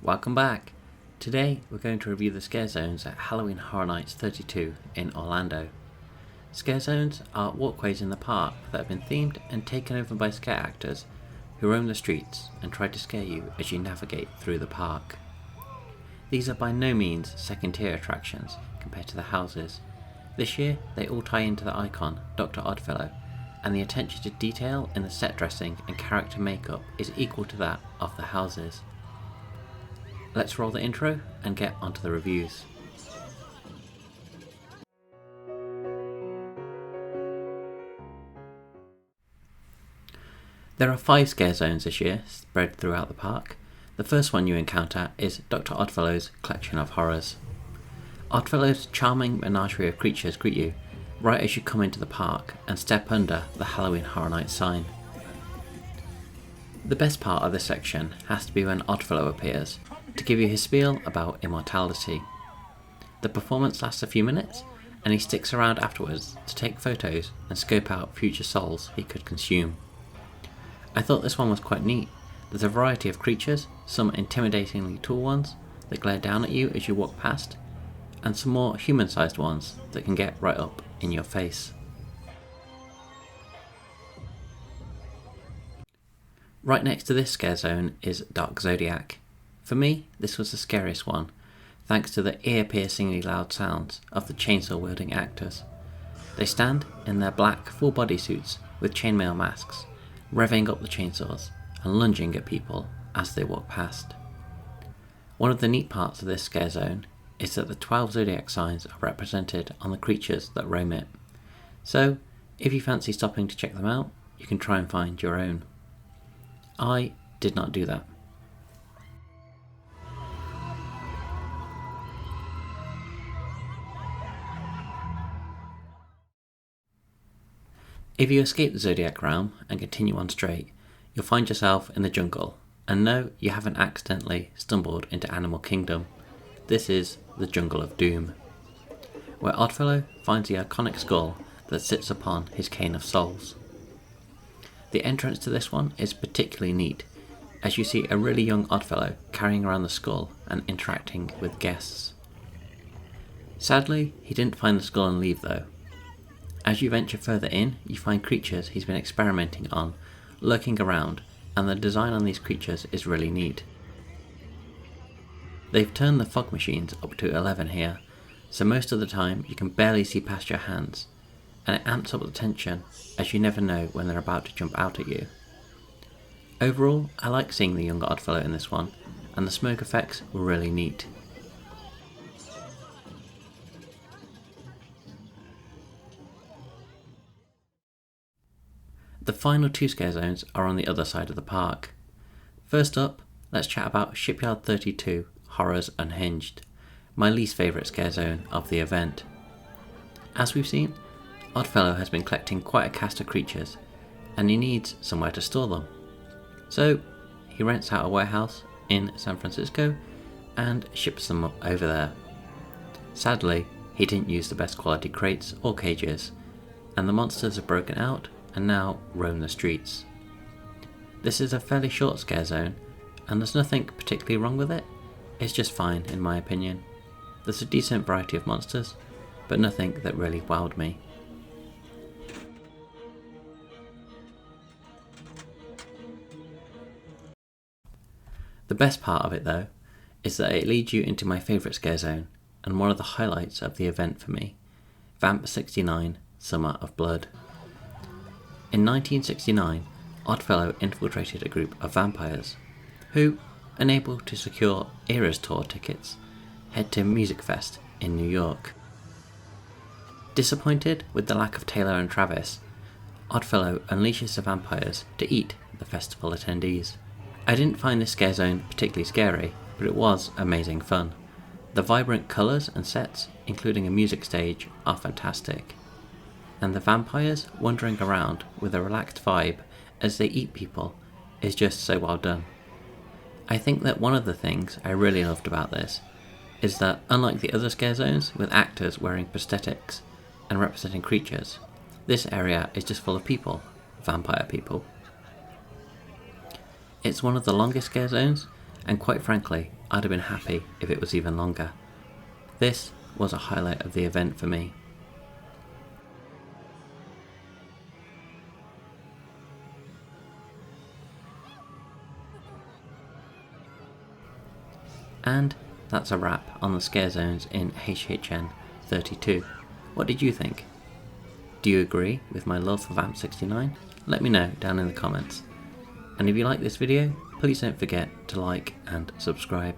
Welcome back! Today we're going to review the Scarezones at Halloween Horror Nights 32 in Orlando. Scarezones are walkways in the park that have been themed and taken over by scare actors who roam the streets and try to scare you as you navigate through the park. These are by no means second-tier attractions compared to the houses. This year they all tie into the icon, Dr. Oddfellow, and the attention to detail in the set dressing and character makeup is equal to that of the houses. Let's roll the intro and get onto the reviews. There are 5 scare zones this year, spread throughout the park. The first one you encounter is Dr. Oddfellow's Collection of Horrors. Oddfellow's charming menagerie of creatures greet you right as you come into the park and step under the Halloween Horror Nights sign. The best part of this section has to be when Oddfellow appears, to give you his spiel about immortality. The performance lasts a few minutes, and he sticks around afterwards to take photos and scope out future souls he could consume. I thought this one was quite neat. There's a variety of creatures, some intimidatingly tall ones that glare down at you as you walk past, and some more human-sized ones that can get right up in your face. Right next to this scare zone is Dark Zodiac. For me, this was the scariest one, thanks to the ear-piercingly loud sounds of the chainsaw-wielding actors. They stand in their black full body suits with chainmail masks, revving up the chainsaws and lunging at people as they walk past. One of the neat parts of this scare zone is that the 12 Zodiac signs are represented on the creatures that roam it. So, if you fancy stopping to check them out, you can try and find your own. I did not do that. If you escape the Zodiac realm and continue on straight, you'll find yourself in the jungle, and no, you haven't accidentally stumbled into Animal Kingdom. This is the Jungle of Doom, where Oddfellow finds the iconic skull that sits upon his cane of souls. The entrance to this one is particularly neat, as you see a really young Oddfellow carrying around the skull and interacting with guests. Sadly, he didn't find the skull and leave though. As you venture further in, you find creatures he's been experimenting on, lurking around, and the design on these creatures is really neat. They've turned the fog machines up to 11 here, so most of the time you can barely see past your hands, and it amps up the tension as you never know when they're about to jump out at you. Overall, I like seeing the young Oddfellow in this one, and the smoke effects were really neat. The final 2 scare zones are on the other side of the park. First up, let's chat about Shipyard 32, Horrors Unhinged, my least favourite scare zone of the event. As we've seen, Oddfellow has been collecting quite a cast of creatures, and he needs somewhere to store them. So, he rents out a warehouse in San Francisco and ships them up over there. Sadly, he didn't use the best quality crates or cages, and the monsters have broken out and now roam the streets. This is a fairly short scare zone, and there's nothing particularly wrong with it. It's just fine in my opinion. There's a decent variety of monsters, but nothing that really wowed me. The best part of it though, is that it leads you into my favourite scare zone, and one of the highlights of the event for me, Vamp 69, Summer of Blood. In 1969, Oddfellow infiltrated a group of vampires, who, unable to secure Eras Tour tickets, head to Music Fest in New York. Disappointed with the lack of Taylor and Travis, Oddfellow unleashes the vampires to eat the festival attendees. I didn't find this scare zone particularly scary, but it was amazing fun. The vibrant colours and sets, including a music stage, are fantastic. And the vampires wandering around with a relaxed vibe as they eat people is just so well done. I think that one of the things I really loved about this is that, unlike the other scare zones with actors wearing prosthetics and representing creatures, this area is just full of people, vampire people. It's one of the longest scare zones, and quite frankly, I'd have been happy if it was even longer. This was a highlight of the event for me. And that's a wrap on the Scarezones in HHN 32. What did you think? Do you agree with my love for Vamp 69? Let me know down in the comments. And if you like this video, please don't forget to like and subscribe.